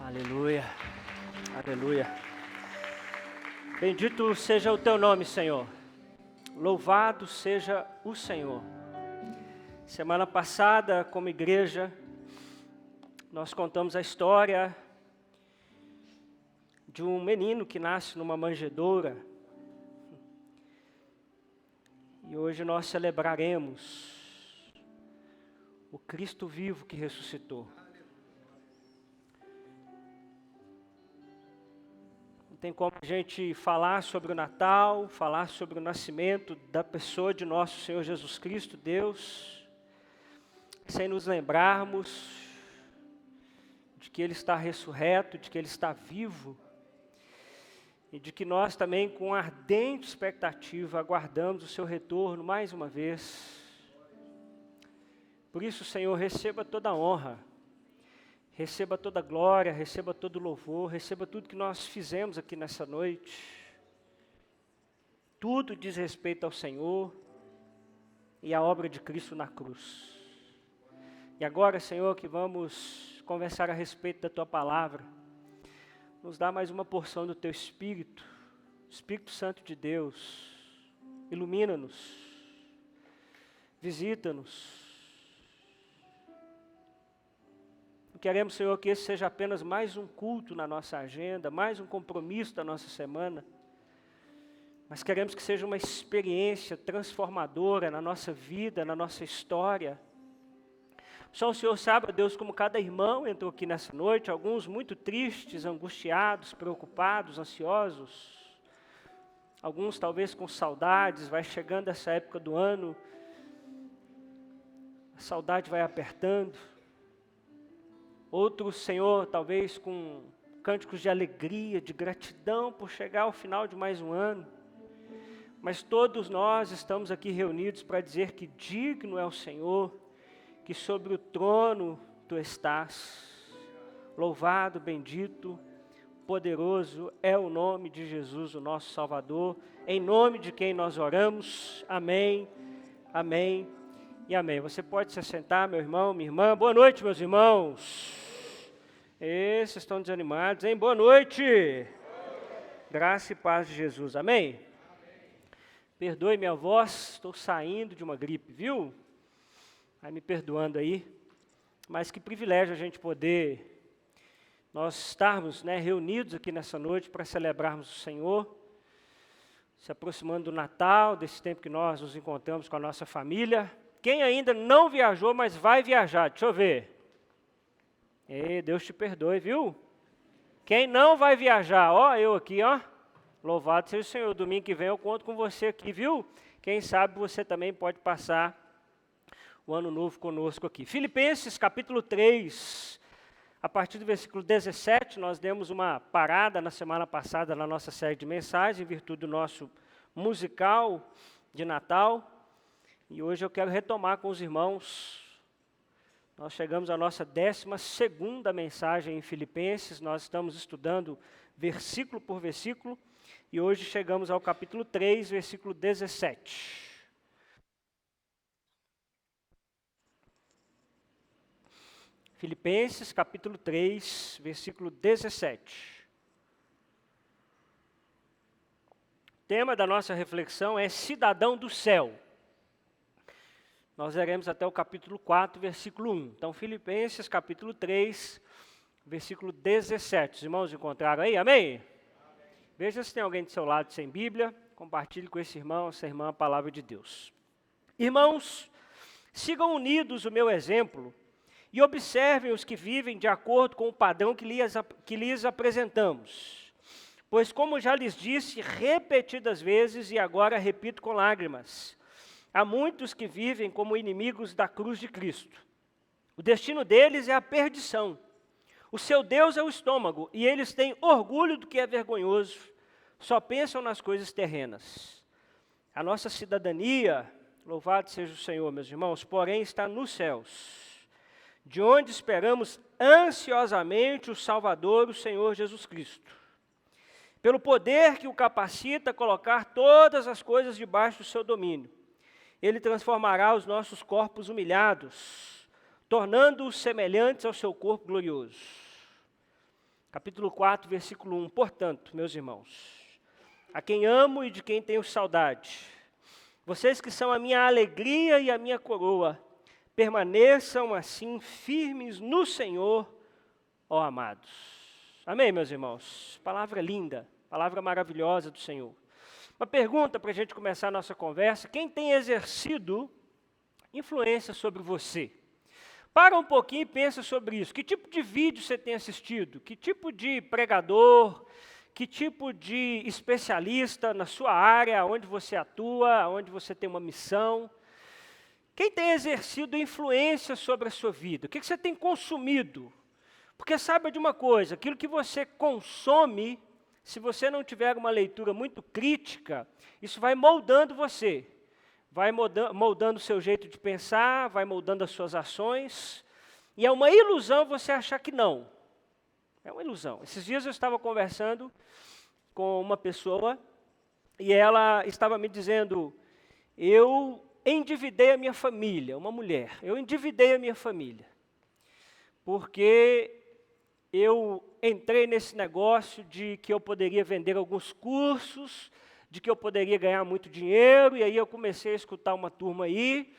Aleluia, aleluia. Bendito seja o teu nome, Senhor. Louvado seja o Senhor. Semana passada, como igreja, nós contamos a história de um menino que nasce numa manjedoura. E hoje nós celebraremos o Cristo vivo que ressuscitou. Não tem como a gente falar sobre o Natal, falar sobre o nascimento da pessoa de nosso Senhor Jesus Cristo, Deus, sem nos lembrarmos de que Ele está ressurreto, de que Ele está vivo, e de que nós também, com ardente expectativa, aguardamos o seu retorno mais uma vez. Por isso, Senhor, receba toda a honra, receba toda a glória, receba todo o louvor, receba tudo que nós fizemos aqui nessa noite. Tudo diz respeito ao Senhor e à obra de Cristo na cruz. E agora, Senhor, que vamos conversar a respeito da Tua palavra, nos dá mais uma porção do Teu Espírito, Espírito Santo de Deus, ilumina-nos, visita-nos. Não queremos, Senhor, que esse seja apenas mais um culto na nossa agenda, mais um compromisso da nossa semana, mas queremos que seja uma experiência transformadora na nossa vida, na nossa história. Só o Senhor sabe, Deus, como cada irmão entrou aqui nessa noite, alguns muito tristes, angustiados, preocupados, ansiosos, alguns talvez com saudades. Vai chegando essa época do ano, a saudade vai apertando. Outros, Senhor, talvez com cânticos de alegria, de gratidão por chegar ao final de mais um ano. Mas todos nós estamos aqui reunidos para dizer que digno é o Senhor, que sobre o trono Tu estás. Louvado, bendito, poderoso é o nome de Jesus, o nosso Salvador, em nome de quem nós oramos. Amém, amém e amém. Você pode se assentar, meu irmão, minha irmã. Boa noite, meus irmãos. Vocês estão desanimados, hein? Boa noite. Graça e paz de Jesus, amém? Perdoe minha voz, estou saindo de uma gripe, viu? Vai me perdoando aí. Mas que privilégio a gente poder, nós estarmos, reunidos aqui nessa noite para celebrarmos o Senhor, se aproximando do Natal, desse tempo que nós nos encontramos com a nossa família. Quem ainda não viajou, mas vai viajar, deixa eu ver. Deus te perdoe, viu? Quem não vai viajar, eu aqui, louvado seja o Senhor. Domingo que vem eu conto com você aqui, viu? Quem sabe você também pode passar o ano novo conosco aqui. Filipenses capítulo 3, a partir do versículo 17, nós demos uma parada na semana passada na nossa série de mensagens, em virtude do nosso musical de Natal. E hoje eu quero retomar com os irmãos. Nós chegamos à nossa 12ª mensagem em Filipenses, nós estamos estudando versículo por versículo, e hoje chegamos ao capítulo 3, versículo 17. Filipenses, capítulo 3, versículo 17. O tema da nossa reflexão é cidadão do céu. Nós iremos até o capítulo 4, versículo 1. Então, Filipenses, capítulo 3, versículo 17. Os irmãos encontraram aí? Amém? Veja se tem alguém do seu lado sem Bíblia. Compartilhe com esse irmão, essa irmã, a palavra de Deus. Irmãos, sigam unidos o meu exemplo e observem os que vivem de acordo com o padrão que lhes apresentamos. Pois, como já lhes disse repetidas vezes, e agora repito com lágrimas, há muitos que vivem como inimigos da cruz de Cristo. O destino deles é a perdição. O seu Deus é o estômago, e eles têm orgulho do que é vergonhoso, só pensam nas coisas terrenas. A nossa cidadania, louvado seja o Senhor, meus irmãos, porém está nos céus, de onde esperamos ansiosamente o Salvador, o Senhor Jesus Cristo. Pelo poder que o capacita a colocar todas as coisas debaixo do seu domínio, Ele transformará os nossos corpos humilhados, tornando-os semelhantes ao seu corpo glorioso. Capítulo 4, versículo 1. Portanto, meus irmãos, a quem amo e de quem tenho saudade, vocês que são a minha alegria e a minha coroa, permaneçam assim firmes no Senhor, ó amados. Amém, meus irmãos? Palavra linda, palavra maravilhosa do Senhor. Uma pergunta para a gente começar a nossa conversa: quem tem exercido influência sobre você? Para um pouquinho e pensa sobre isso. Que tipo de vídeo você tem assistido? Que tipo de pregador? Que tipo de especialista na sua área, onde você atua, onde você tem uma missão? Quem tem exercido influência sobre a sua vida? O que você tem consumido? Porque saiba de uma coisa, aquilo que você consome, se você não tiver uma leitura muito crítica, isso vai moldando você. Vai moldando o seu jeito de pensar, vai moldando as suas ações. E é uma ilusão você achar que não. É uma ilusão. Esses dias eu estava conversando com uma pessoa e ela estava me dizendo: eu endividei a minha família, uma mulher, eu endividei a minha família, porque eu entrei nesse negócio de que eu poderia vender alguns cursos, de que eu poderia ganhar muito dinheiro, e aí eu comecei a escutar uma turma aí,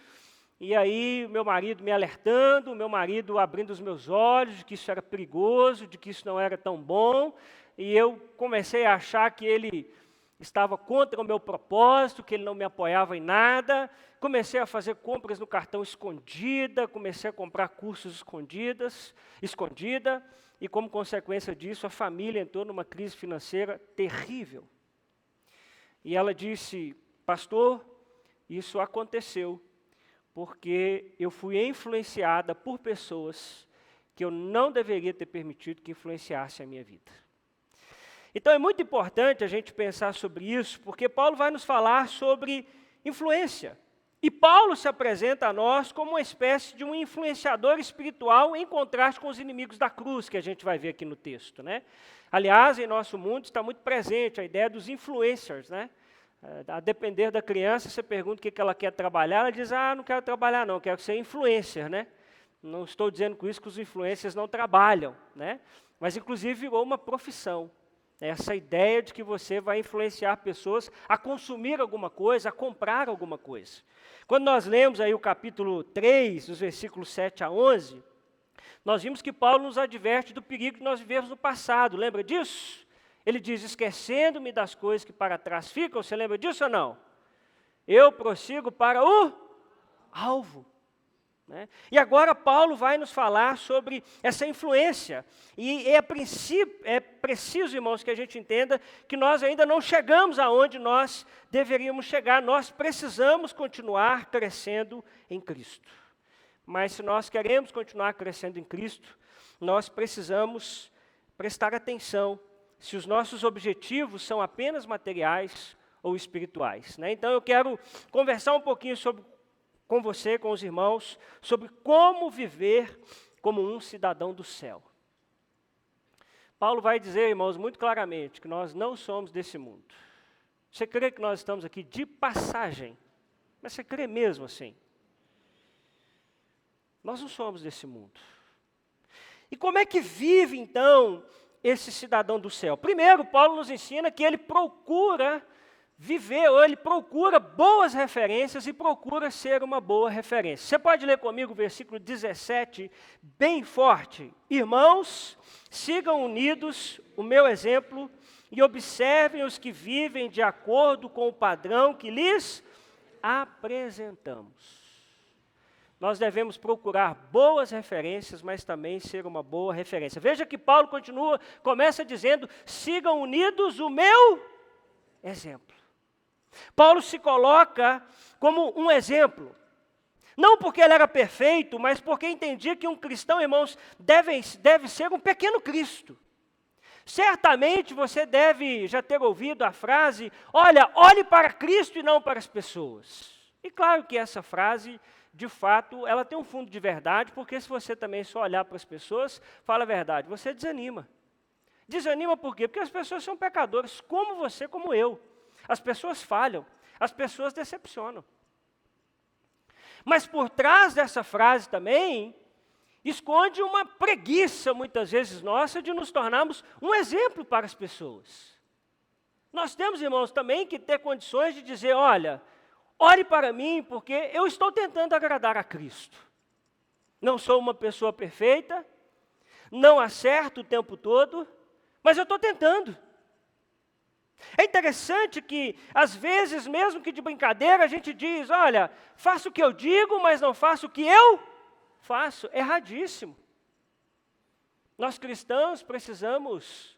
e aí meu marido me alertando, meu marido abrindo os meus olhos de que isso era perigoso, de que isso não era tão bom, e eu comecei a achar que ele estava contra o meu propósito, que ele não me apoiava em nada. Comecei a fazer compras no cartão escondida, comecei a comprar cursos escondida, e como consequência disso, a família entrou numa crise financeira terrível. E ela disse: pastor, isso aconteceu porque eu fui influenciada por pessoas que eu não deveria ter permitido que influenciassem a minha vida. Então é muito importante a gente pensar sobre isso, porque Paulo vai nos falar sobre influência. E Paulo se apresenta a nós como uma espécie de um influenciador espiritual em contraste com os inimigos da cruz, que a gente vai ver aqui no texto, né? Aliás, em nosso mundo está muito presente a ideia dos influencers, né? A depender da criança, você pergunta o que ela quer trabalhar, ela diz: não quero trabalhar não, quero ser influencer, né? Não estou dizendo com isso que os influencers não trabalham, né? Mas inclusive virou uma profissão. Essa ideia de que você vai influenciar pessoas a consumir alguma coisa, a comprar alguma coisa. Quando nós lemos aí o capítulo 3, os versículos 7 a 11, nós vimos que Paulo nos adverte do perigo que nós vivemos no passado. Lembra disso? Ele diz: esquecendo-me das coisas que para trás ficam. Você lembra disso ou não? Eu prossigo para o alvo. Né? E agora Paulo vai nos falar sobre essa influência. E é preciso, irmãos, que a gente entenda que nós ainda não chegamos aonde nós deveríamos chegar. Nós precisamos continuar crescendo em Cristo. Mas se nós queremos continuar crescendo em Cristo, nós precisamos prestar atenção se os nossos objetivos são apenas materiais ou espirituais. Né? Então eu quero conversar um pouquinho com você, com os irmãos, sobre como viver como um cidadão do céu. Paulo vai dizer, irmãos, muito claramente, que nós não somos desse mundo. Você crê que nós estamos aqui de passagem? Mas você crê mesmo assim? Nós não somos desse mundo. E como é que vive, então, esse cidadão do céu? Primeiro, Paulo nos ensina que ele procura viver, ou ele procura boas referências e procura ser uma boa referência. Você pode ler comigo o versículo 17, bem forte. Irmãos, sigam unidos o meu exemplo e observem os que vivem de acordo com o padrão que lhes apresentamos. Nós devemos procurar boas referências, mas também ser uma boa referência. Veja que Paulo começa dizendo: sigam unidos o meu exemplo. Paulo se coloca como um exemplo, não porque ele era perfeito, mas porque entendia que um cristão, irmãos, deve ser um pequeno Cristo. Certamente você deve já ter ouvido a frase: olhe para Cristo e não para as pessoas. E claro que essa frase, de fato, ela tem um fundo de verdade, porque se você também só olhar para as pessoas, fala a verdade, você desanima. Desanima por quê? Porque as pessoas são pecadoras, como você, como eu. As pessoas falham, as pessoas decepcionam. Mas por trás dessa frase também, esconde uma preguiça, muitas vezes nossa, de nos tornarmos um exemplo para as pessoas. Nós temos, irmãos, também que ter condições de dizer, olha, ore para mim, porque eu estou tentando agradar a Cristo. Não sou uma pessoa perfeita, não acerto o tempo todo, mas eu estou tentando. É interessante que, às vezes, mesmo que de brincadeira, a gente diz, olha, faço o que eu digo, mas não faço o que eu faço. Erradíssimo. Nós cristãos precisamos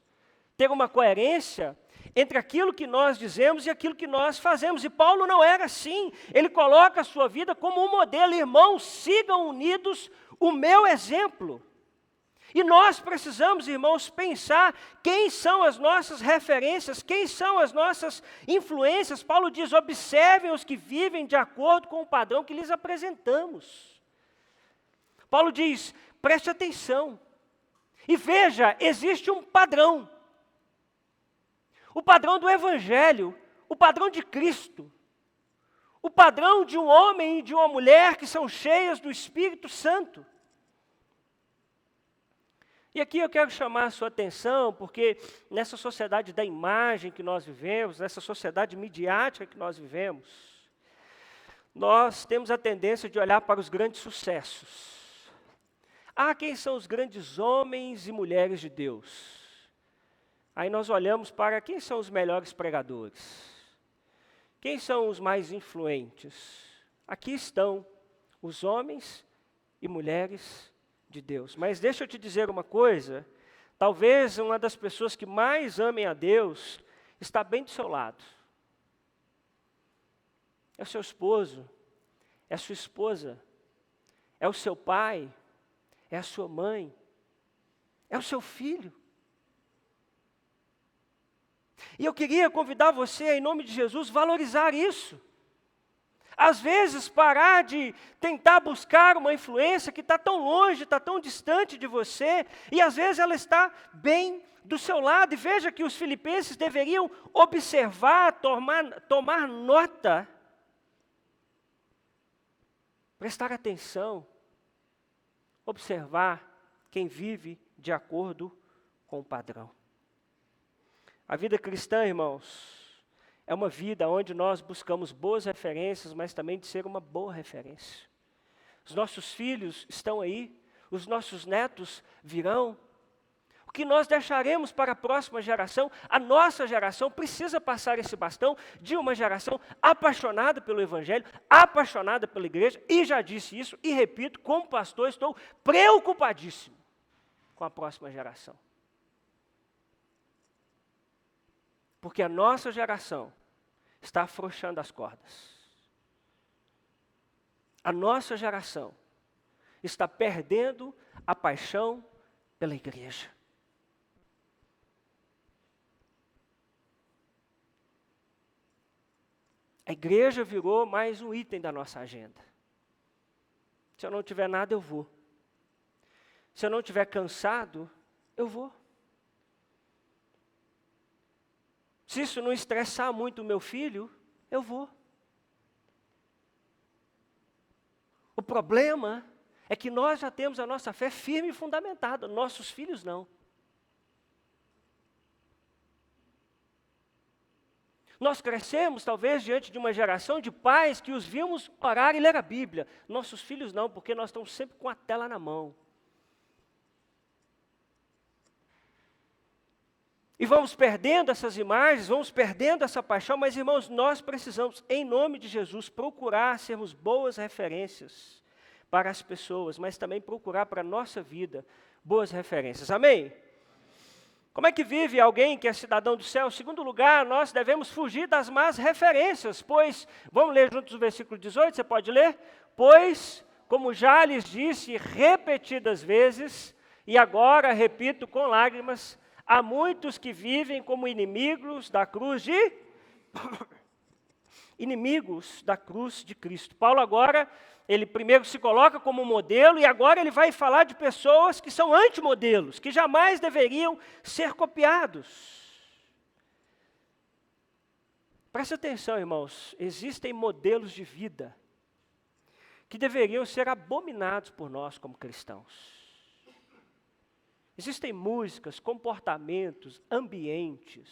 ter uma coerência entre aquilo que nós dizemos e aquilo que nós fazemos. E Paulo não era assim. Ele coloca a sua vida como um modelo. Irmãos, sigam unidos o meu exemplo. E nós precisamos, irmãos, pensar quem são as nossas referências, quem são as nossas influências. Paulo diz, observem os que vivem de acordo com o padrão que lhes apresentamos. Paulo diz, preste atenção. E veja, existe um padrão. O padrão do Evangelho, o padrão de Cristo. O padrão de um homem e de uma mulher que são cheias do Espírito Santo. E aqui eu quero chamar a sua atenção, porque nessa sociedade da imagem que nós vivemos, nessa sociedade midiática que nós vivemos, nós temos a tendência de olhar para os grandes sucessos. Quem são os grandes homens e mulheres de Deus? Aí nós olhamos para quem são os melhores pregadores, quem são os mais influentes. Aqui estão os homens e mulheres de Deus. Mas deixa eu te dizer uma coisa, talvez uma das pessoas que mais amem a Deus está bem do seu lado. É o seu esposo, é a sua esposa, é o seu pai, é a sua mãe, é o seu filho. E eu queria convidar você, em nome de Jesus, valorizar isso. Às vezes, parar de tentar buscar uma influência que está tão longe, está tão distante de você, e às vezes ela está bem do seu lado. E veja que os filipenses deveriam observar, tomar nota, prestar atenção, observar quem vive de acordo com o padrão. A vida cristã, irmãos, é uma vida onde nós buscamos boas referências, mas também de ser uma boa referência. Os nossos filhos estão aí, os nossos netos virão. O que nós deixaremos para a próxima geração? A nossa geração precisa passar esse bastão de uma geração apaixonada pelo Evangelho, apaixonada pela igreja, e já disse isso, e repito, como pastor, estou preocupadíssimo com a próxima geração. Porque a nossa geração está afrouxando as cordas. A nossa geração está perdendo a paixão pela igreja. A igreja virou mais um item da nossa agenda. Se eu não tiver nada, eu vou. Se eu não tiver cansado, eu vou. Se isso não estressar muito o meu filho, eu vou. O problema é que nós já temos a nossa fé firme e fundamentada, nossos filhos não. Nós crescemos, talvez, diante de uma geração de pais que os vimos orar e ler a Bíblia. Nossos filhos não, porque nós estamos sempre com a tela na mão. E vamos perdendo essas imagens, vamos perdendo essa paixão, mas, irmãos, nós precisamos, em nome de Jesus, procurar sermos boas referências para as pessoas, mas também procurar para a nossa vida boas referências. Amém? Como é que vive alguém que é cidadão do céu? Em segundo lugar, nós devemos fugir das más referências, pois, vamos ler juntos o versículo 18, você pode ler? Pois, como já lhes disse repetidas vezes, e agora repito com lágrimas, há muitos que vivem como inimigos da cruz de Cristo. Paulo agora, ele primeiro se coloca como modelo e agora ele vai falar de pessoas que são antimodelos, que jamais deveriam ser copiados. Preste atenção, irmãos, existem modelos de vida que deveriam ser abominados por nós como cristãos. Existem músicas, comportamentos, ambientes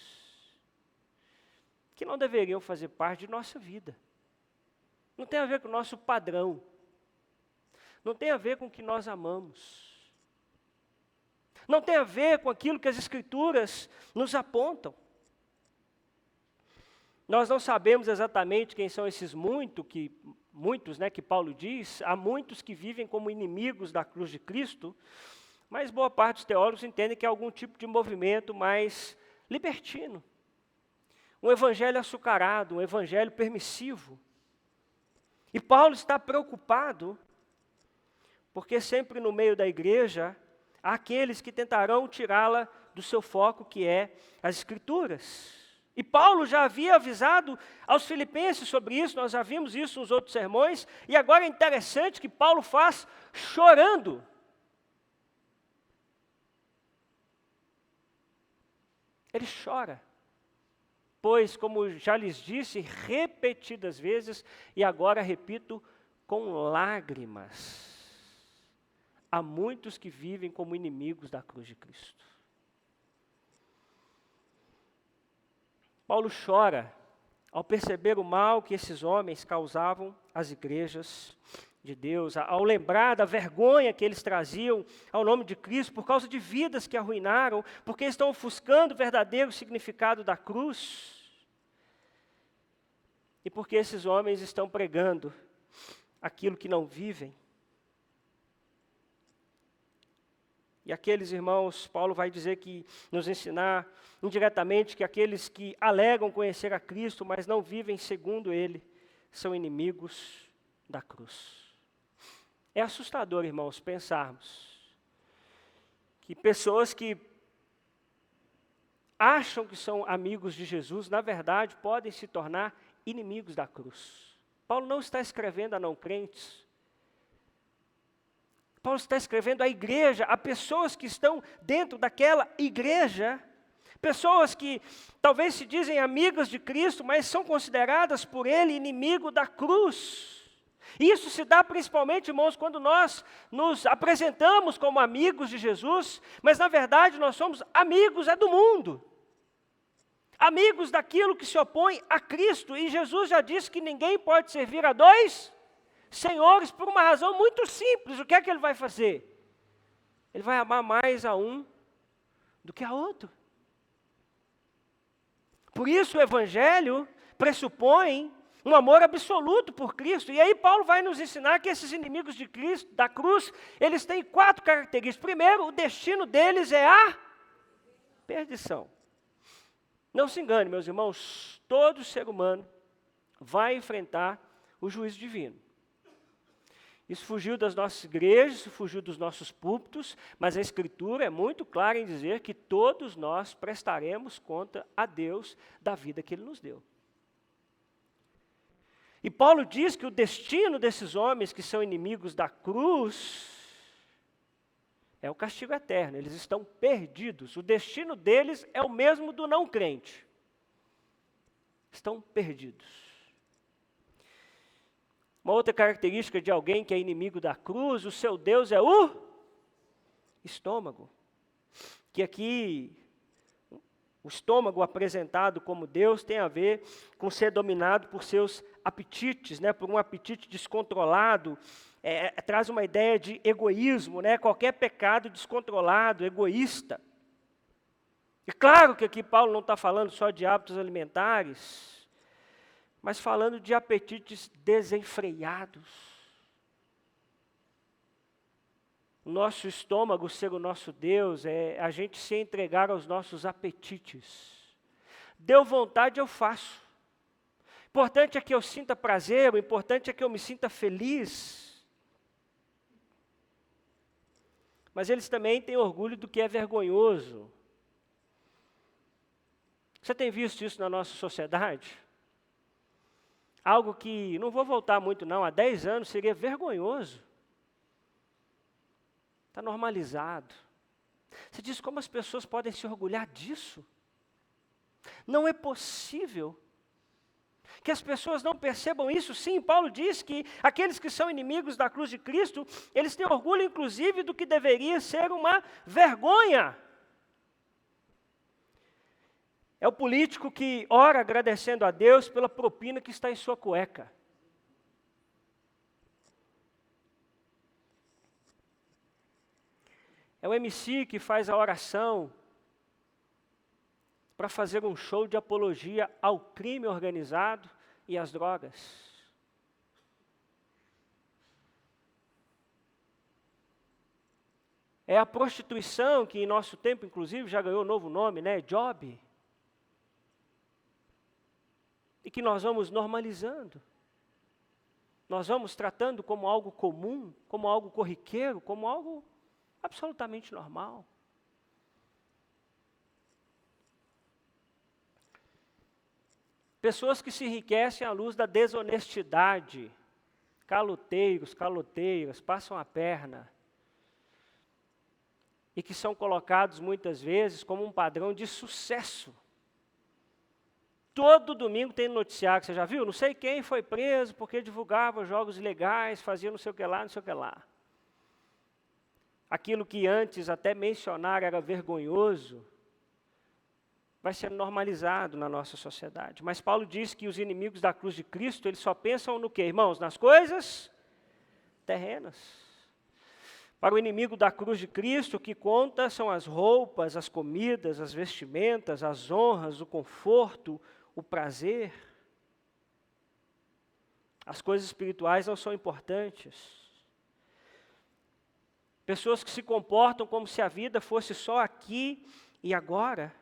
que não deveriam fazer parte de nossa vida. Não tem a ver com o nosso padrão. Não tem a ver com o que nós amamos. Não tem a ver com aquilo que as Escrituras nos apontam. Nós não sabemos exatamente quem são esses muitos, que Paulo diz. Há muitos que vivem como inimigos da cruz de Cristo, mas boa parte dos teólogos entendem que é algum tipo de movimento mais libertino. Um evangelho açucarado, um evangelho permissivo. E Paulo está preocupado, porque sempre no meio da igreja, há aqueles que tentarão tirá-la do seu foco, que é as Escrituras. E Paulo já havia avisado aos filipenses sobre isso, nós já vimos isso nos outros sermões, e agora é interessante que Paulo faz chorando. Ele chora, pois, como já lhes disse repetidas vezes, e agora repito, com lágrimas, há muitos que vivem como inimigos da cruz de Cristo. Paulo chora ao perceber o mal que esses homens causavam às igrejas de Deus, ao lembrar da vergonha que eles traziam ao nome de Cristo por causa de vidas que arruinaram, porque estão ofuscando o verdadeiro significado da cruz. E porque esses homens estão pregando aquilo que não vivem. E aqueles irmãos, Paulo vai dizer que nos ensinar indiretamente que aqueles que alegam conhecer a Cristo, mas não vivem segundo Ele, são inimigos da cruz. É assustador, irmãos, pensarmos que pessoas que acham que são amigos de Jesus, na verdade, podem se tornar inimigos da cruz. Paulo não está escrevendo a não crentes. Paulo está escrevendo à igreja, a pessoas que estão dentro daquela igreja, pessoas que talvez se dizem amigas de Cristo, mas são consideradas por ele inimigo da cruz. Isso se dá principalmente, irmãos, quando nós nos apresentamos como amigos de Jesus, mas na verdade nós somos amigos do mundo. Amigos daquilo que se opõe a Cristo. E Jesus já disse que ninguém pode servir a dois senhores por uma razão muito simples. O que é que ele vai fazer? Ele vai amar mais a um do que a outro. Por isso o Evangelho pressupõe um amor absoluto por Cristo. E aí Paulo vai nos ensinar que esses inimigos de Cristo, da cruz, eles têm 4 características. Primeiro, o destino deles é a perdição. Não se engane, meus irmãos, todo ser humano vai enfrentar o juízo divino. Isso fugiu das nossas igrejas, isso fugiu dos nossos púlpitos, mas a Escritura é muito clara em dizer que todos nós prestaremos conta a Deus da vida que Ele nos deu. E Paulo diz que o destino desses homens que são inimigos da cruz é o castigo eterno, eles estão perdidos. O destino deles é o mesmo do não crente. Estão perdidos. Uma outra característica de alguém que é inimigo da cruz, o seu Deus é o estômago. Que aqui, o estômago apresentado como Deus tem a ver com ser dominado por seus apetites, por um apetite descontrolado, traz uma ideia de egoísmo, qualquer pecado descontrolado, egoísta. E claro que aqui Paulo não está falando só de hábitos alimentares, mas falando de apetites desenfreados. O nosso estômago ser o nosso Deus é a gente se entregar aos nossos apetites. Deu vontade, eu faço. O importante é que eu sinta prazer, o importante é que eu me sinta feliz. Mas eles também têm orgulho do que é vergonhoso. Você tem visto isso na nossa sociedade? Algo que, não vou voltar muito não, há 10 anos seria vergonhoso. Está normalizado. Você diz, como as pessoas podem se orgulhar disso? Não é possível que as pessoas não percebam isso. Sim, Paulo diz que aqueles que são inimigos da cruz de Cristo, eles têm orgulho, inclusive, do que deveria ser uma vergonha. É o político que ora agradecendo a Deus pela propina que está em sua cueca. É o MC que faz a oração para fazer um show de apologia ao crime organizado e às drogas. É a prostituição, que em nosso tempo, inclusive, já ganhou um novo nome, né? Job. E que nós vamos normalizando. Nós vamos tratando como algo comum, como algo corriqueiro, como algo absolutamente normal. Pessoas que se enriquecem à luz da desonestidade, caloteiros, caloteiras, passam a perna, e que são colocados muitas vezes como um padrão de sucesso. Todo domingo tem noticiário, você já viu? Não sei quem foi preso porque divulgava jogos ilegais, fazia não sei o que lá, não sei o que lá. Aquilo que antes até mencionar era vergonhoso, vai sendo normalizado na nossa sociedade. Mas Paulo diz que os inimigos da cruz de Cristo, eles só pensam no quê, irmãos? Nas coisas terrenas. Para o inimigo da cruz de Cristo, o que conta são as roupas, as comidas, as vestimentas, as honras, o conforto, o prazer. As coisas espirituais não são importantes. Pessoas que se comportam como se a vida fosse só aqui e agora.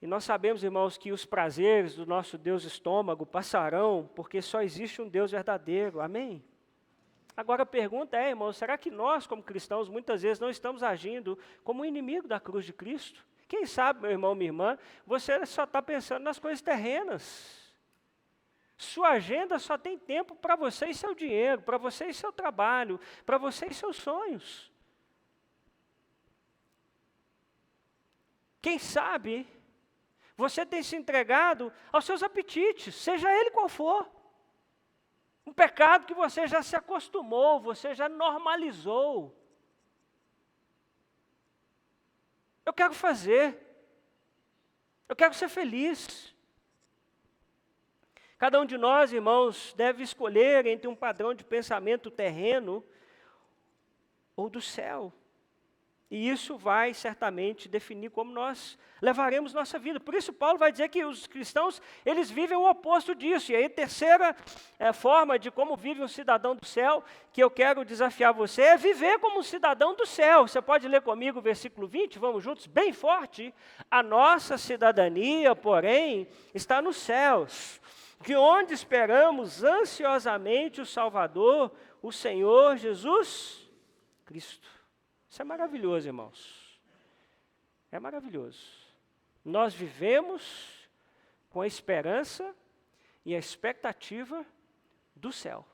E nós sabemos, irmãos, que os prazeres do nosso Deus estômago passarão, porque só existe um Deus verdadeiro. Amém? Agora a pergunta é, irmãos, será que nós, como cristãos, muitas vezes não estamos agindo como um inimigo da cruz de Cristo? Quem sabe, meu irmão, minha irmã, você só está pensando nas coisas terrenas. Sua agenda só tem tempo para você e seu dinheiro, para você e seu trabalho, para você e seus sonhos. Quem sabe, você tem se entregado aos seus apetites, seja ele qual for. Um pecado que você já se acostumou, você já normalizou. Eu quero fazer. Eu quero ser feliz. Cada um de nós, irmãos, deve escolher entre um padrão de pensamento terreno ou do céu. E isso vai certamente definir como nós levaremos nossa vida. Por isso Paulo vai dizer que os cristãos, eles vivem o oposto disso. E aí a terceira forma de como vive um cidadão do céu, que eu quero desafiar você, é viver como um cidadão do céu. Você pode ler comigo o versículo 20, vamos juntos, bem forte. A nossa cidadania, porém, está nos céus, de onde esperamos ansiosamente o Salvador, o Senhor Jesus Cristo. Isso é maravilhoso, irmãos. É maravilhoso. Nós vivemos com a esperança e a expectativa do céu.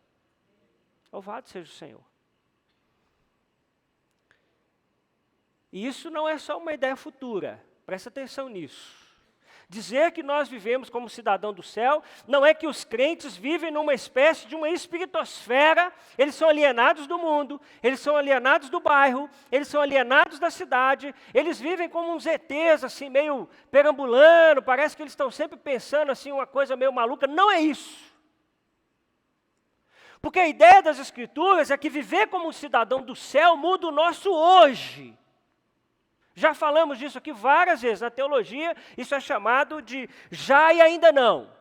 Louvado seja o Senhor. E isso não é só uma ideia futura. Presta atenção nisso. Dizer que nós vivemos como cidadão do céu, não é que os crentes vivem numa espécie de uma espiritosfera, eles são alienados do mundo, eles são alienados do bairro, eles são alienados da cidade, eles vivem como uns ETs, assim, meio perambulando, parece que eles estão sempre pensando assim, uma coisa meio maluca. Não é isso. Porque a ideia das Escrituras é que viver como um cidadão do céu muda o nosso hoje. Já falamos disso aqui várias vezes. Na teologia, isso é chamado de já e ainda não.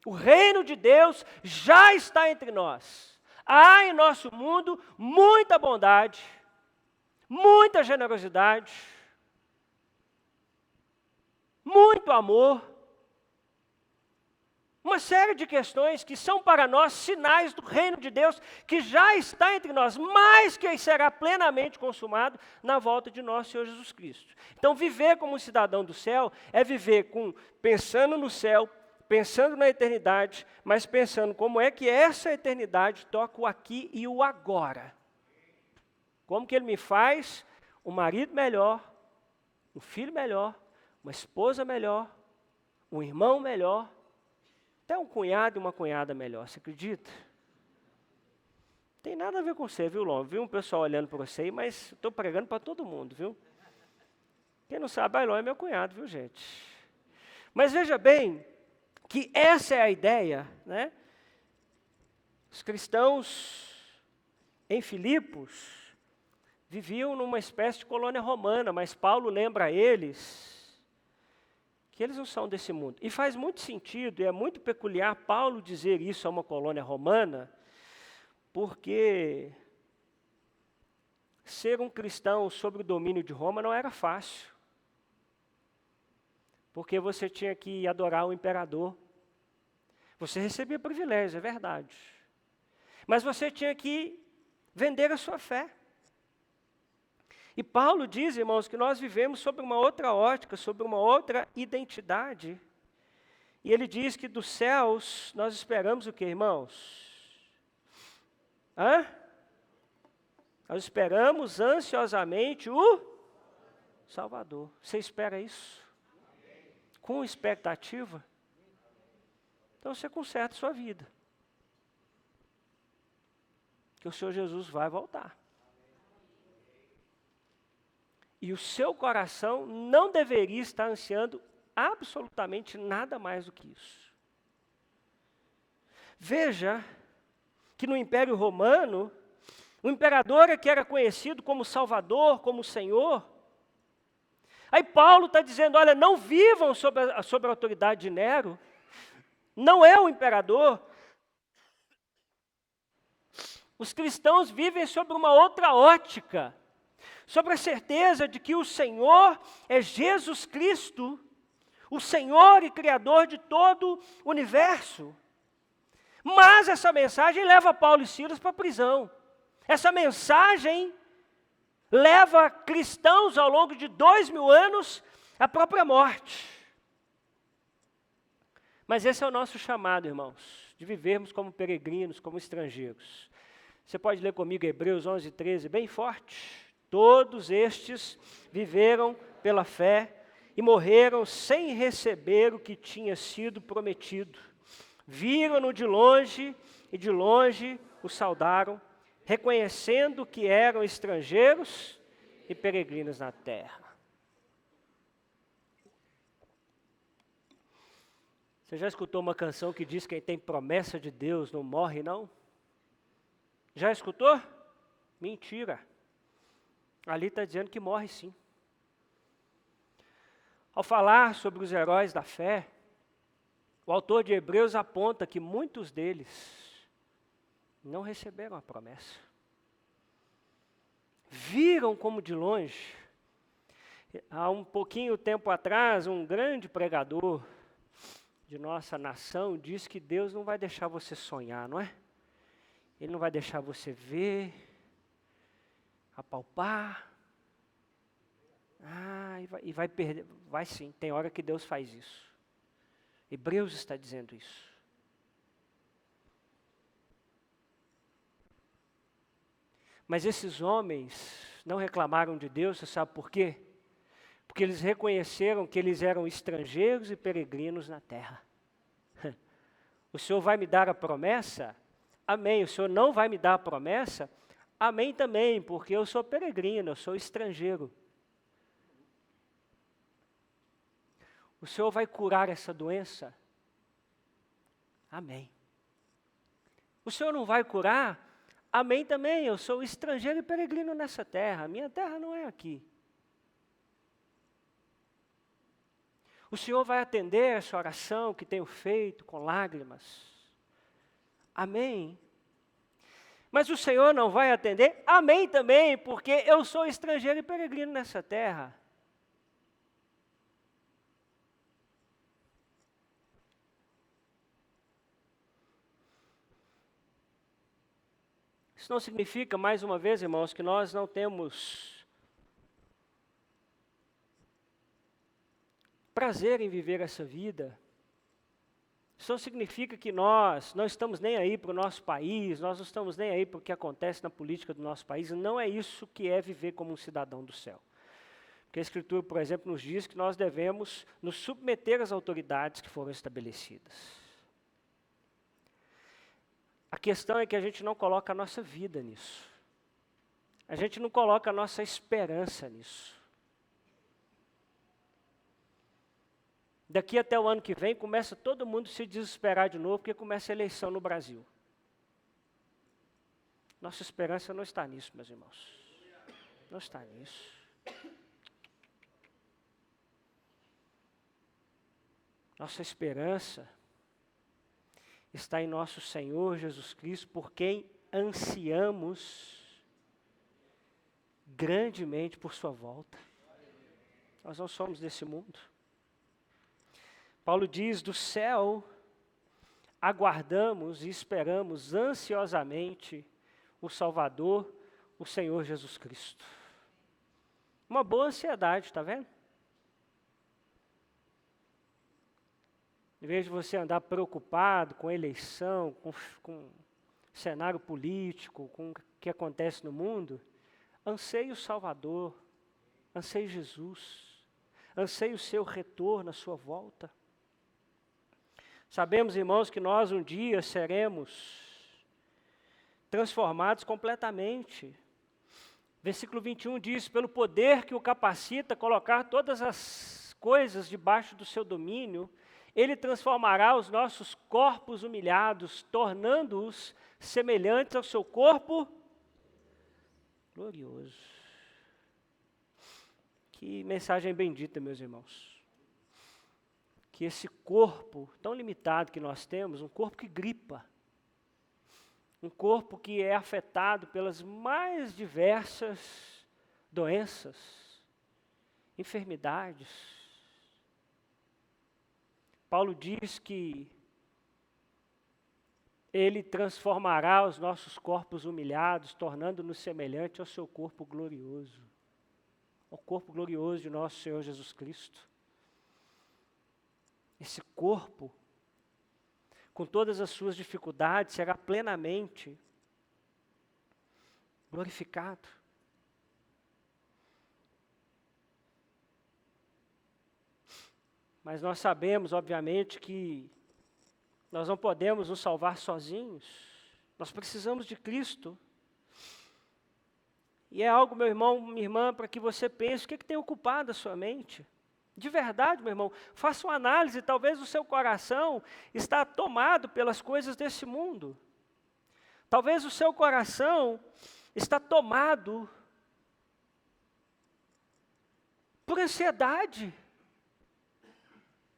O reino de Deus já está entre nós. Há em nosso mundo muita bondade, muita generosidade, muito amor. Uma série de questões que são para nós sinais do reino de Deus, que já está entre nós, mas que será plenamente consumado na volta de nosso Senhor Jesus Cristo. Então, viver como um cidadão do céu é viver pensando no céu, pensando na eternidade, mas pensando como é que essa eternidade toca o aqui e o agora. Como que Ele me faz um marido melhor, um filho melhor, uma esposa melhor, um irmão melhor, até um cunhado e uma cunhada melhor. Você acredita? Tem nada a ver com você, viu, Lom? Viu um pessoal olhando para você aí, mas estou pregando para todo mundo, viu? Quem não sabe, Ailon é meu cunhado, viu, gente? Mas veja bem, que essa é a ideia, né? Os cristãos em Filipos viviam numa espécie de colônia romana, mas Paulo lembra a eles que eles não são desse mundo. E faz muito sentido, e é muito peculiar Paulo dizer isso a uma colônia romana, porque ser um cristão sob o domínio de Roma não era fácil. Porque você tinha que adorar o imperador. Você recebia privilégio, é verdade. Mas você tinha que vender a sua fé. E Paulo diz, irmãos, que nós vivemos sob uma outra ótica, sob uma outra identidade. E ele diz que dos céus nós esperamos o quê, irmãos? Nós esperamos ansiosamente o Salvador. Você espera isso? Com expectativa? Então você conserta a sua vida. Que o Senhor Jesus vai voltar. E o seu coração não deveria estar ansiando absolutamente nada mais do que isso. Veja que no Império Romano, o imperador é que era conhecido como Salvador, como Senhor. Aí Paulo está dizendo, olha, não vivam sob a autoridade de Nero, não é o imperador. Os cristãos vivem sob uma outra ótica, sobre a certeza de que o Senhor é Jesus Cristo, o Senhor e Criador de todo o universo. Mas essa mensagem leva Paulo e Silas para a prisão. Essa mensagem leva cristãos ao longo de 2000 anos à própria morte. Mas esse é o nosso chamado, irmãos, de vivermos como peregrinos, como estrangeiros. Você pode ler comigo Hebreus 11:13, bem forte. Todos estes viveram pela fé e morreram sem receber o que tinha sido prometido. Viram-no de longe e de longe o saudaram, reconhecendo que eram estrangeiros e peregrinos na terra. Você já escutou uma canção que diz que quem tem promessa de Deus não morre, não? Já escutou? Mentira. Ali está dizendo que morre sim. Ao falar sobre os heróis da fé, o autor de Hebreus aponta que muitos deles não receberam a promessa. Viram como de longe. Há um pouquinho tempo atrás, um grande pregador de nossa nação disse que Deus não vai deixar você sonhar, não é? Ele não vai deixar você ver, apalpar. E vai perder. Vai sim, tem hora que Deus faz isso. Hebreus está dizendo isso. Mas esses homens não reclamaram de Deus, você sabe por quê? Porque eles reconheceram que eles eram estrangeiros e peregrinos na terra. O Senhor vai me dar a promessa? Amém. O Senhor não vai me dar a promessa? Amém também, porque eu sou peregrino, eu sou estrangeiro. O Senhor vai curar essa doença? Amém. O Senhor não vai curar? Amém também, eu sou estrangeiro e peregrino nessa terra. Minha terra não é aqui. O Senhor vai atender essa oração que tenho feito com lágrimas? Amém. Mas o Senhor não vai atender? Amém também, porque eu sou estrangeiro e peregrino nessa terra. Isso não significa, mais uma vez, irmãos, que nós não temos prazer em viver essa vida. Isso não significa que nós não estamos nem aí para o nosso país, nós não estamos nem aí para o que acontece na política do nosso país. Não é isso que é viver como um cidadão do céu. Porque a Escritura, por exemplo, nos diz que nós devemos nos submeter às autoridades que foram estabelecidas. A questão é que a gente não coloca a nossa vida nisso. A gente não coloca a nossa esperança nisso. Daqui até o ano que vem, começa todo mundo a se desesperar de novo, porque começa a eleição no Brasil. Nossa esperança não está nisso, meus irmãos. Não está nisso. Nossa esperança está em nosso Senhor Jesus Cristo, por quem ansiamos grandemente por sua volta. Nós não somos desse mundo. Paulo diz, do céu aguardamos e esperamos ansiosamente o Salvador, o Senhor Jesus Cristo. Uma boa ansiedade, está vendo? Em vez de você andar preocupado com eleição, com cenário político, com o que acontece no mundo, anseie o Salvador, anseie Jesus, anseie o seu retorno, a sua volta. Sabemos, irmãos, que nós um dia seremos transformados completamente. Versículo 21 diz, pelo poder que o capacita a colocar todas as coisas debaixo do seu domínio, ele transformará os nossos corpos humilhados, tornando-os semelhantes ao seu corpo glorioso. Que mensagem bendita, meus irmãos. Que esse corpo tão limitado que nós temos, um corpo que gripa, um corpo que é afetado pelas mais diversas doenças, enfermidades. Paulo diz que ele transformará os nossos corpos humilhados, tornando-nos semelhante ao seu corpo glorioso, ao corpo glorioso de nosso Senhor Jesus Cristo. Esse corpo, com todas as suas dificuldades, será plenamente glorificado. Mas nós sabemos, obviamente, que nós não podemos nos salvar sozinhos. Nós precisamos de Cristo. E é algo, meu irmão, minha irmã, para que você pense, o que tem ocupado a sua mente? De verdade, meu irmão, faça uma análise, talvez o seu coração está tomado pelas coisas desse mundo. Talvez o seu coração está tomado por ansiedade,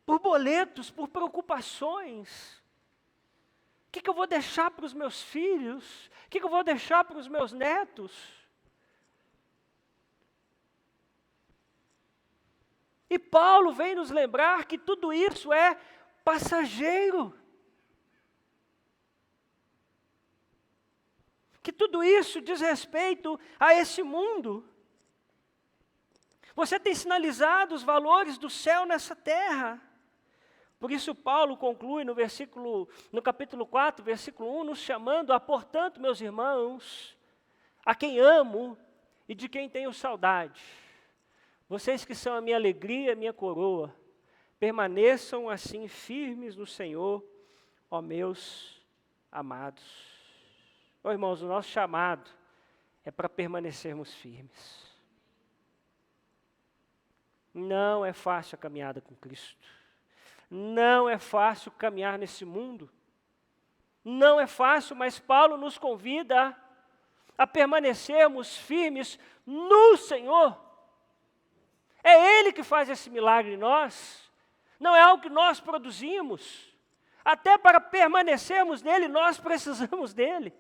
por boletos, por preocupações. O que eu vou deixar para os meus filhos? O que eu vou deixar para os meus netos? E Paulo vem nos lembrar que tudo isso é passageiro. Que tudo isso diz respeito a esse mundo. Você tem sinalizado os valores do céu nessa terra. Por isso Paulo conclui no capítulo 4, versículo 1, nos chamando a, portanto, meus irmãos, a quem amo e de quem tenho saudade. Vocês que são a minha alegria, a minha coroa, permaneçam assim firmes no Senhor, ó meus amados. Ó irmãos, o nosso chamado é para permanecermos firmes. Não é fácil a caminhada com Cristo. Não é fácil caminhar nesse mundo. Não é fácil, mas Paulo nos convida a permanecermos firmes no Senhor. É Ele que faz esse milagre em nós. Não é algo que nós produzimos. Até para permanecermos nele, nós precisamos dele.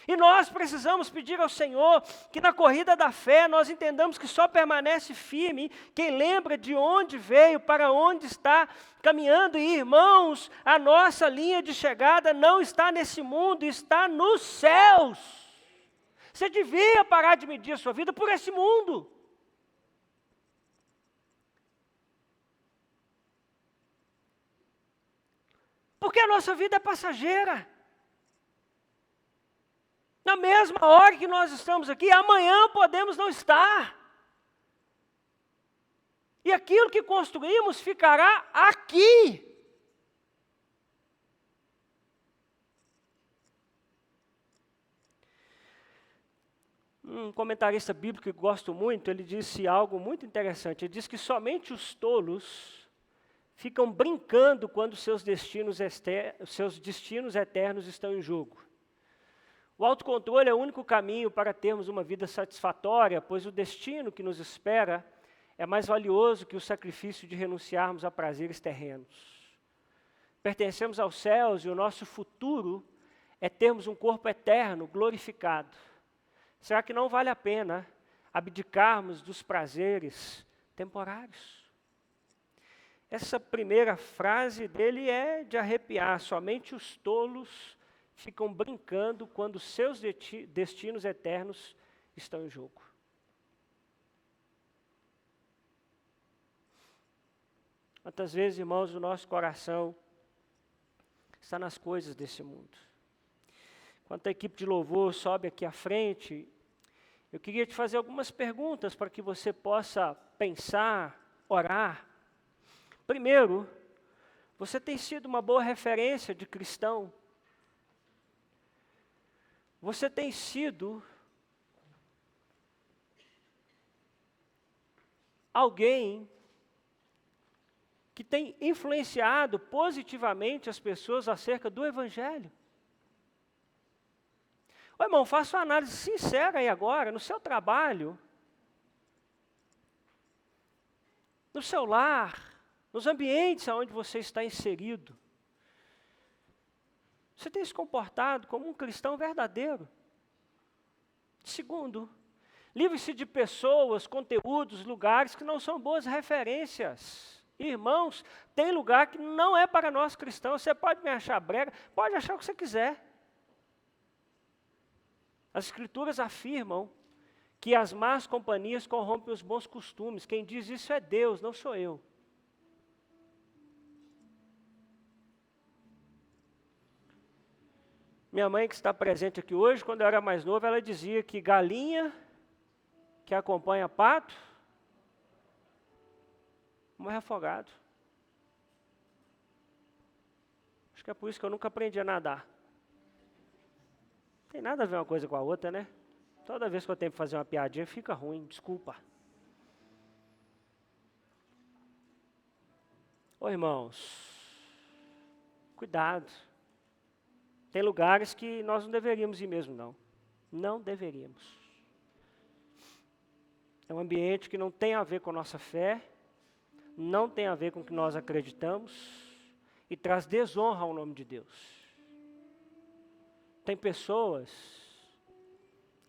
E nós precisamos pedir ao Senhor que na corrida da fé nós entendamos que só permanece firme quem lembra de onde veio, para onde está caminhando. E irmãos, a nossa linha de chegada não está nesse mundo, está nos céus. Você devia parar de medir a sua vida por esse mundo. Porque a nossa vida é passageira. Na mesma hora que nós estamos aqui, amanhã podemos não estar. E aquilo que construímos ficará aqui. Um comentarista bíblico que gosto muito, ele disse algo muito interessante. Ele diz que somente os tolos ficam brincando quando seus destinos eternos estão em jogo. O autocontrole é o único caminho para termos uma vida satisfatória, pois o destino que nos espera é mais valioso que o sacrifício de renunciarmos a prazeres terrenos. Pertencemos aos céus e o nosso futuro é termos um corpo eterno, glorificado. Será que não vale a pena abdicarmos dos prazeres temporários? Essa primeira frase dele é de arrepiar. Somente os tolos ficam brincando quando seus destinos eternos estão em jogo. Quantas vezes, irmãos, o nosso coração está nas coisas desse mundo. Enquanto a equipe de louvor sobe aqui à frente, eu queria te fazer algumas perguntas para que você possa pensar, orar. Primeiro, você tem sido uma boa referência de cristão? Você tem sido alguém que tem influenciado positivamente as pessoas acerca do Evangelho? Ô, irmão, faça uma análise sincera aí agora, no seu trabalho, no seu lar, nos ambientes onde você está inserido. Você tem se comportado como um cristão verdadeiro? Segundo, livre-se de pessoas, conteúdos, lugares que não são boas referências. Irmãos, tem lugar que não é para nós cristãos. Você pode me achar brega, pode achar o que você quiser. As Escrituras afirmam que as más companhias corrompem os bons costumes. Quem diz isso é Deus, não sou eu. Minha mãe, que está presente aqui hoje, quando eu era mais novo, ela dizia que galinha que acompanha pato morre afogado. Acho que é por isso que eu nunca aprendi a nadar. Tem nada a ver uma coisa com a outra, né? Toda vez que eu tenho que fazer uma piadinha, fica ruim, desculpa. Ô, irmãos, cuidado. Tem lugares que nós não deveríamos ir mesmo, não. Não deveríamos. É um ambiente que não tem a ver com a nossa fé, não tem a ver com o que nós acreditamos e traz desonra ao nome de Deus. Tem pessoas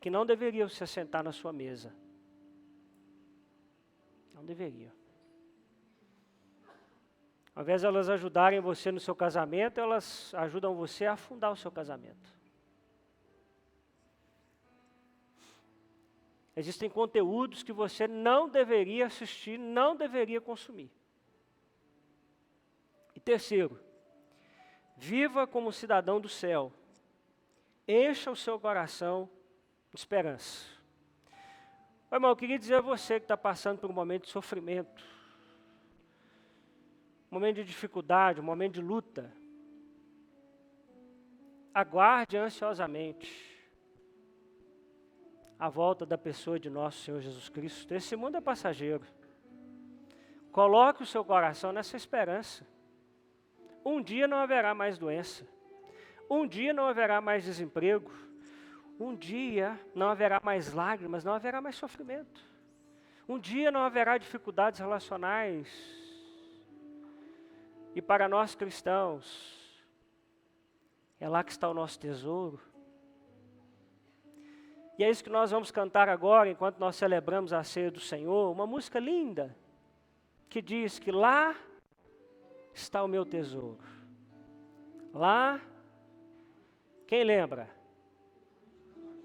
que não deveriam se assentar na sua mesa. Não deveriam. Ao invés de elas ajudarem você no seu casamento, elas ajudam você a afundar o seu casamento. Existem conteúdos que você não deveria assistir, não deveria consumir. E terceiro, viva como cidadão do céu. Encha o seu coração de esperança. Ô, irmão, eu queria dizer a você que está passando por um momento de sofrimento, um momento de dificuldade, um momento de luta. Aguarde ansiosamente a volta da pessoa de nosso Senhor Jesus Cristo. Esse mundo é passageiro. Coloque o seu coração nessa esperança. Um dia não haverá mais doença. Um dia não haverá mais desemprego. Um dia não haverá mais lágrimas, não haverá mais sofrimento. Um dia não haverá dificuldades relacionais. E para nós cristãos, é lá que está o nosso tesouro. E é isso que nós vamos cantar agora, enquanto nós celebramos a ceia do Senhor. Uma música linda, que diz que lá está o meu tesouro. Lá, quem lembra?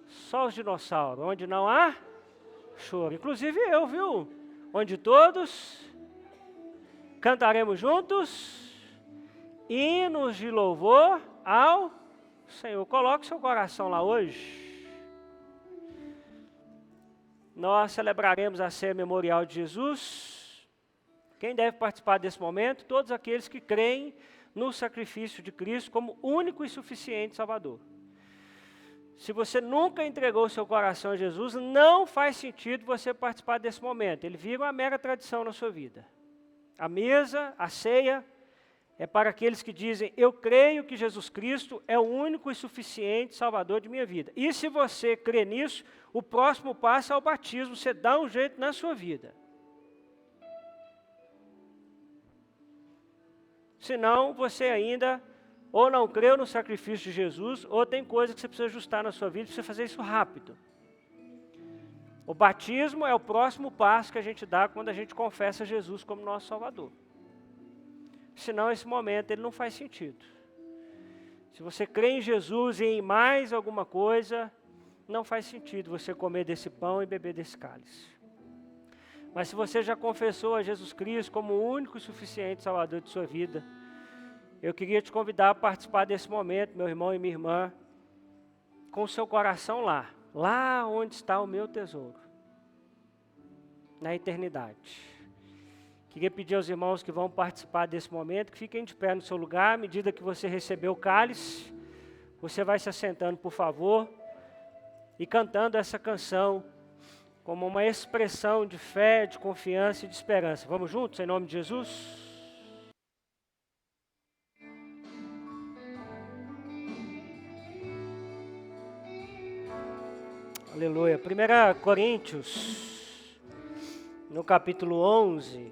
Só os dinossauros, onde não há choro. Inclusive eu, viu? Onde todos cantaremos juntos hinos de louvor ao Senhor. Coloque seu coração lá hoje. Nós celebraremos a ceia memorial de Jesus. Quem deve participar desse momento? Todos aqueles que creem no sacrifício de Cristo como único e suficiente Salvador. Se você nunca entregou seu coração a Jesus, não faz sentido você participar desse momento. Ele vira uma mera tradição na sua vida. A mesa, a ceia, é para aqueles que dizem, eu creio que Jesus Cristo é o único e suficiente Salvador de minha vida. E se você crê nisso, o próximo passo é o batismo, você dá um jeito na sua vida. Senão, você ainda ou não creu no sacrifício de Jesus, ou tem coisa que você precisa ajustar na sua vida, precisa fazer isso rápido. O batismo é o próximo passo que a gente dá quando a gente confessa Jesus como nosso Salvador. Senão, esse momento ele não faz sentido. Se você crê em Jesus e em mais alguma coisa, não faz sentido você comer desse pão e beber desse cálice. Mas se você já confessou a Jesus Cristo como o único e suficiente Salvador de sua vida, eu queria te convidar a participar desse momento, meu irmão e minha irmã, com o seu coração lá onde está o meu tesouro, na eternidade. Queria pedir aos irmãos que vão participar desse momento, que fiquem de pé no seu lugar, à medida que você recebeu o cálice, você vai se assentando, por favor, e cantando essa canção, como uma expressão de fé, de confiança e de esperança. Vamos juntos, em nome de Jesus? Aleluia. 1 Coríntios, no capítulo 11,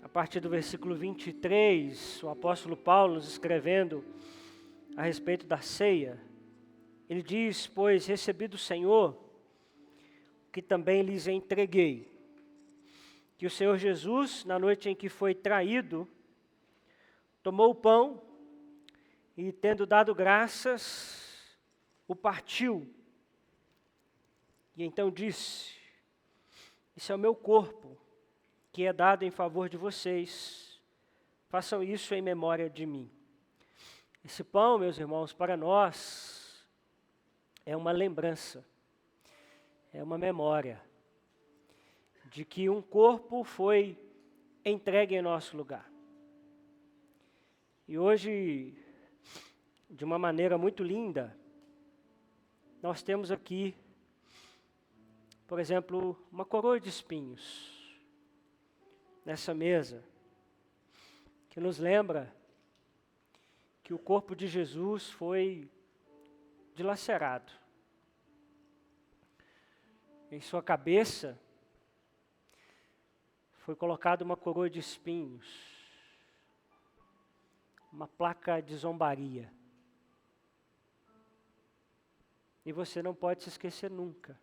a partir do versículo 23, o apóstolo Paulo nos escrevendo a respeito da ceia, ele diz, pois recebi do Senhor, que também lhes entreguei, que o Senhor Jesus, na noite em que foi traído, tomou o pão e, tendo dado graças, o partiu. E então disse, esse é o meu corpo, que é dado em favor de vocês, façam isso em memória de mim. Esse pão, meus irmãos, para nós, é uma lembrança, é uma memória, de que um corpo foi entregue em nosso lugar. E hoje, de uma maneira muito linda, nós temos aqui, por exemplo, uma coroa de espinhos nessa mesa, que nos lembra que o corpo de Jesus foi dilacerado. Em sua cabeça foi colocada uma coroa de espinhos, uma placa de zombaria. E você não pode se esquecer nunca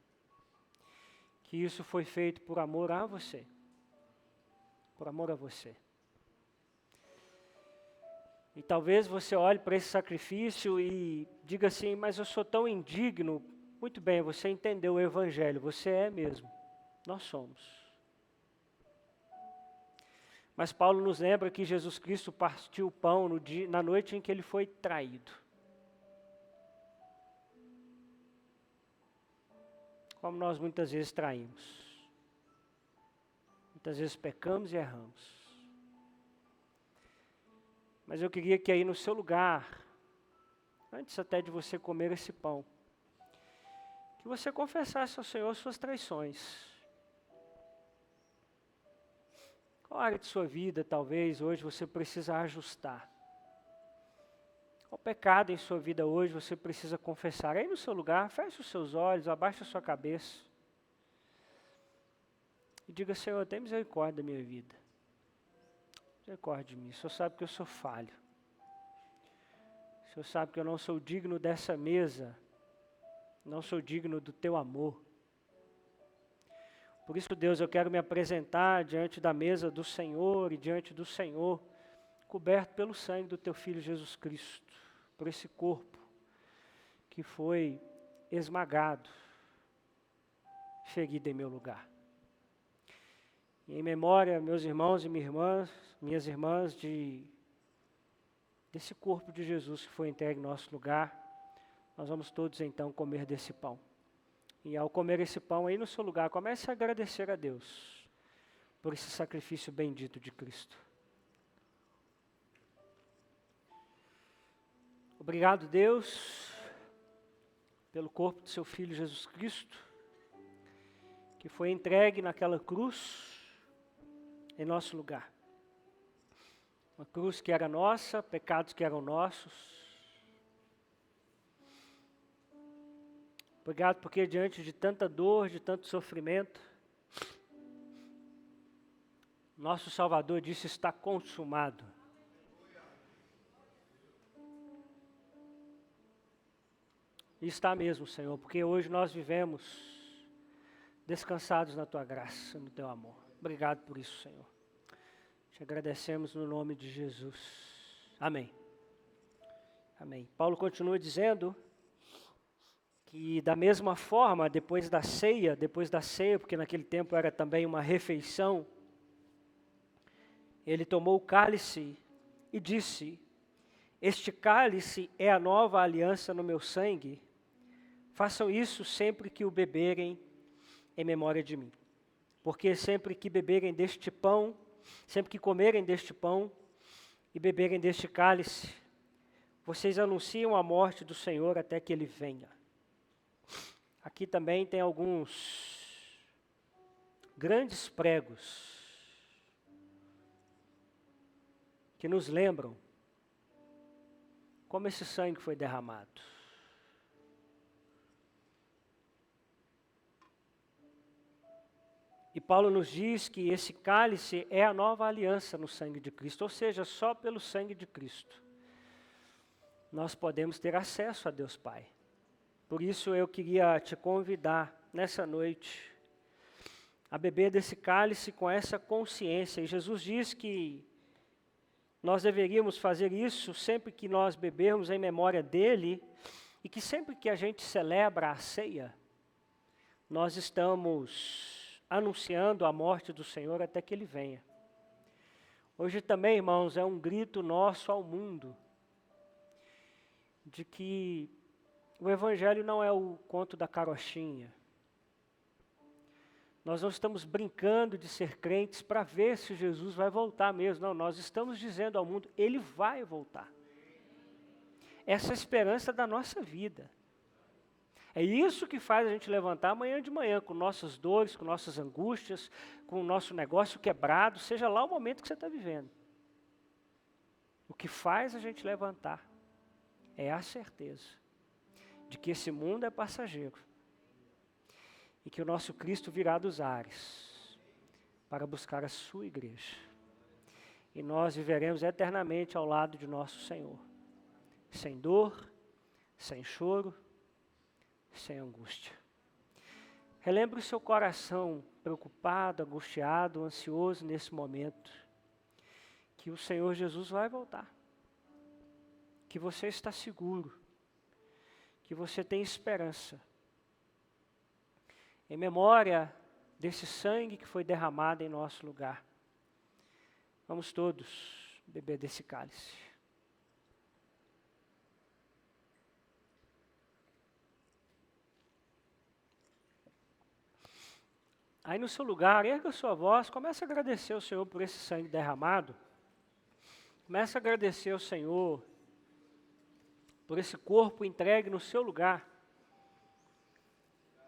que isso foi feito por amor a você. Por amor a você. E talvez você olhe para esse sacrifício e diga assim, mas eu sou tão indigno. Muito bem, você entendeu o Evangelho, você é mesmo. Nós somos. Mas Paulo nos lembra que Jesus Cristo partiu o pão na noite em que ele foi traído. Como nós muitas vezes traímos. Muitas vezes pecamos e erramos. Mas eu queria que aí no seu lugar, antes até de você comer esse pão, que você confessasse ao Senhor suas traições. Qual área de sua vida, talvez, hoje você precisa ajustar? Qual pecado em sua vida hoje você precisa confessar? Aí no seu lugar, feche os seus olhos, abaixe a sua cabeça. E diga, Senhor, tem misericórdia da minha vida. Misericórdia de mim. O Senhor sabe que eu sou falho. O Senhor sabe que eu não sou digno dessa mesa. Não sou digno do teu amor. Por isso, Deus, eu quero me apresentar diante da mesa do Senhor e diante do Senhor, coberto pelo sangue do teu Filho Jesus Cristo, por esse corpo que foi esmagado, ferido em meu lugar. E em memória, meus irmãos e minhas irmãs, desse corpo de Jesus que foi entregue em nosso lugar, nós vamos todos então comer desse pão. E ao comer esse pão aí no seu lugar, comece a agradecer a Deus por esse sacrifício bendito de Cristo. Obrigado, Deus, pelo corpo do seu Filho Jesus Cristo, que foi entregue naquela cruz em nosso lugar. Uma cruz que era nossa, pecados que eram nossos. Obrigado porque diante de tanta dor, de tanto sofrimento, nosso Salvador disse: está consumado. E está mesmo, Senhor, porque hoje nós vivemos descansados na Tua graça, no Teu amor. Obrigado por isso, Senhor. Te agradecemos no nome de Jesus. Amém. Amém. Paulo continua dizendo que da mesma forma, depois da ceia, porque naquele tempo era também uma refeição, ele tomou o cálice e disse: este cálice é a nova aliança no meu sangue. Façam isso sempre que o beberem em memória de mim. Porque sempre que beberem deste pão, sempre que comerem deste pão e beberem deste cálice, vocês anunciam a morte do Senhor até que Ele venha. Aqui também tem alguns grandes pregos que nos lembram como esse sangue foi derramado. E Paulo nos diz que esse cálice é a nova aliança no sangue de Cristo, ou seja, só pelo sangue de Cristo nós podemos ter acesso a Deus Pai. Por isso eu queria te convidar nessa noite a beber desse cálice com essa consciência. E Jesus diz que nós deveríamos fazer isso sempre que nós bebermos em memória dele, e que sempre que a gente celebra a ceia, nós estamos anunciando a morte do Senhor até que Ele venha. Hoje também, irmãos, é um grito nosso ao mundo, de que o Evangelho não é o conto da carochinha. Nós não estamos brincando de ser crentes para ver se Jesus vai voltar mesmo. Não, nós estamos dizendo ao mundo: Ele vai voltar. Essa é a esperança da nossa vida. É isso que faz a gente levantar amanhã de manhã, com nossas dores, com nossas angústias, com o nosso negócio quebrado, seja lá o momento que você está vivendo. O que faz a gente levantar é a certeza de que esse mundo é passageiro e que o nosso Cristo virá dos ares para buscar a sua igreja. E nós viveremos eternamente ao lado de nosso Senhor, sem dor, sem choro, sem angústia. Relembre o seu coração preocupado, angustiado, ansioso nesse momento, que o Senhor Jesus vai voltar, que você está seguro, que você tem esperança, em memória desse sangue que foi derramado em nosso lugar. Vamos todos beber desse cálice. Aí no seu lugar, erga a sua voz, comece a agradecer ao Senhor por esse sangue derramado. Comece a agradecer ao Senhor por esse corpo entregue no seu lugar.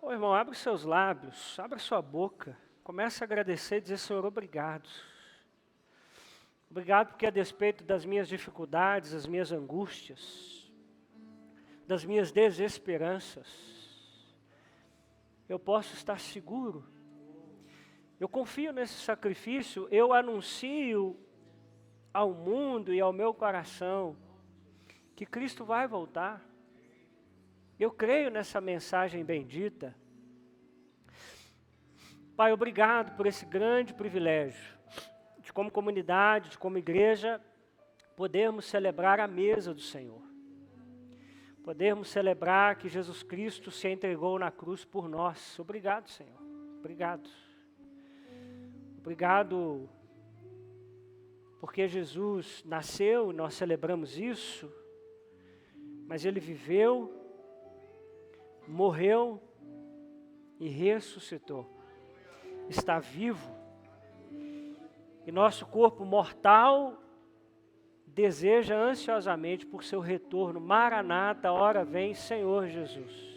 Ô irmão, abre os seus lábios, abre a sua boca, comece a agradecer e dizer: Senhor, obrigado. Obrigado porque a despeito das minhas dificuldades, das minhas angústias, das minhas desesperanças, eu posso estar seguro. Eu confio nesse sacrifício, eu anuncio ao mundo e ao meu coração que Cristo vai voltar. Eu creio nessa mensagem bendita. Pai, obrigado por esse grande privilégio de, como comunidade, de como igreja, podermos celebrar a mesa do Senhor. Podermos celebrar que Jesus Cristo se entregou na cruz por nós. Obrigado, Senhor. Obrigado. Obrigado porque Jesus nasceu, nós celebramos isso, mas Ele viveu, morreu e ressuscitou. Está vivo E nosso corpo mortal deseja ansiosamente por seu retorno. Maranata, hora vem, Senhor Jesus.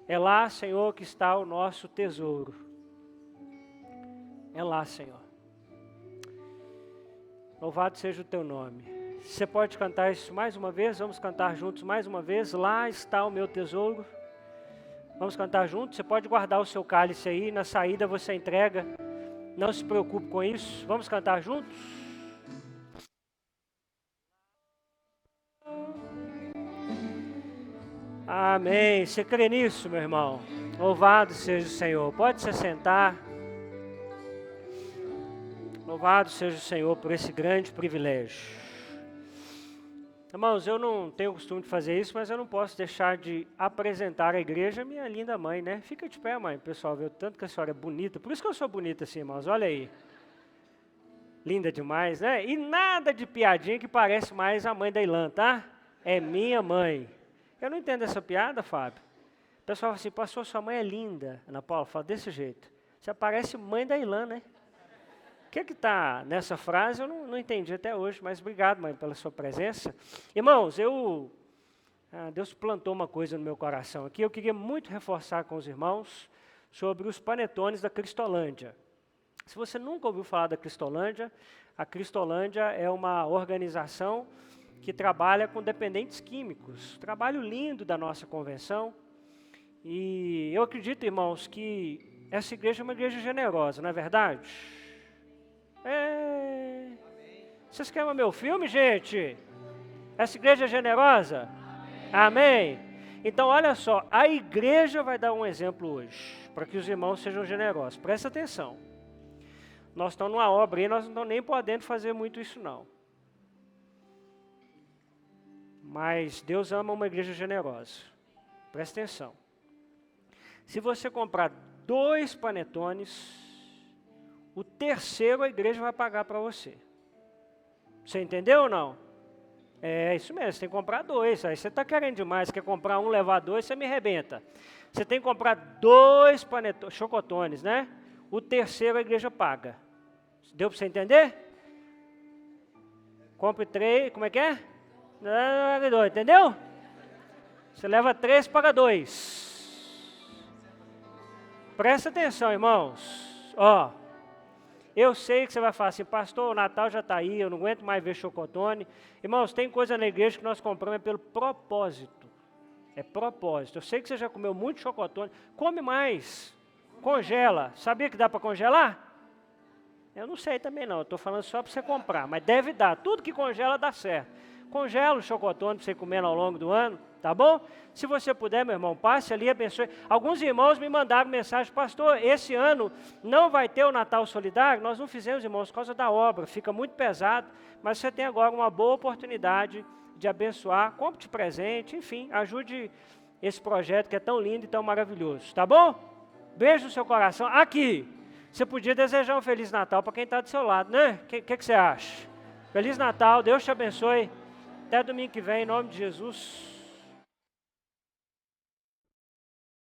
É lá, Senhor, que está o nosso tesouro. É lá, Senhor. Louvado seja o teu nome. Você pode cantar isso mais uma vez? Vamos cantar juntos mais uma vez. Lá está o meu tesouro. Vamos cantar juntos? Você pode guardar o seu cálice aí. Na saída você entrega. Não se preocupe com isso. Vamos cantar juntos? Amém. Você crê nisso, meu irmão? Louvado seja o Senhor. Pode se sentar. Louvado seja o Senhor por esse grande privilégio. Irmãos, eu não tenho o costume de fazer isso, mas eu não posso deixar de apresentar à igreja minha linda mãe, né? Fica de pé, mãe, pessoal, viu? Tanto que a senhora é bonita. Por isso que eu sou bonita assim, irmãos. Olha aí. Linda demais, né? E nada de piadinha que parece mais a mãe da Ilã, tá? É minha mãe. Eu não entendo essa piada, Fábio. O pessoal fala assim, pastor, sua mãe é linda. Ana Paula fala desse jeito. Você parece mãe da Ilã, né? O que está nessa frase eu não entendi até hoje, mas obrigado, mãe, pela sua presença. Irmãos, Deus plantou uma coisa no meu coração aqui, eu queria muito reforçar com os irmãos sobre os panetones da Cristolândia. Se você nunca ouviu falar da Cristolândia, a Cristolândia é uma organização que trabalha com dependentes químicos. Trabalho lindo da nossa convenção. E eu acredito, irmãos, que essa igreja é uma igreja generosa, não é verdade? Vocês querem o meu filme, gente? Essa igreja é generosa? Amém? Então, olha só, a igreja vai dar um exemplo hoje, para que os irmãos sejam generosos. Presta atenção. Nós estamos numa obra aí, nós não estamos nem podendo fazer muito isso, não. Mas Deus ama uma igreja generosa. Presta atenção. Se você comprar 2 panetones, o terceiro a igreja vai pagar para você. Você entendeu ou não? É isso mesmo, você tem que comprar 2. Aí você está querendo demais, quer comprar um, levar 2, você me arrebenta. Você tem que comprar 2 chocotones, né? O terceiro a igreja paga. Deu para você entender? Compre 3, como é que é? Entendeu? Você leva 3, paga 2. Presta atenção, irmãos. Ó. Eu sei que você vai falar assim, pastor, o Natal já está aí, eu não aguento mais ver chocotone. Irmãos, tem coisa na igreja que nós compramos pelo propósito. É propósito. Eu sei que você já comeu muito chocotone. Come mais. Congela. Sabia que dá para congelar? Eu não sei também não, eu estou falando só para você comprar, mas deve dar. Tudo que congela dá certo. Congela o chocotone para você comer ao longo do ano, tá bom? Se você puder, meu irmão, passe ali, abençoe. Alguns irmãos me mandaram mensagem, pastor, esse ano não vai ter o Natal Solidário? Nós não fizemos, irmãos, por causa da obra, fica muito pesado, mas você tem agora uma boa oportunidade de abençoar, compre de presente, enfim, ajude esse projeto que é tão lindo e tão maravilhoso, tá bom? Beijo no seu coração. Aqui, você podia desejar um Feliz Natal para quem está do seu lado, né? O que você acha? Feliz Natal, Deus te abençoe. Até domingo que vem, em nome de Jesus.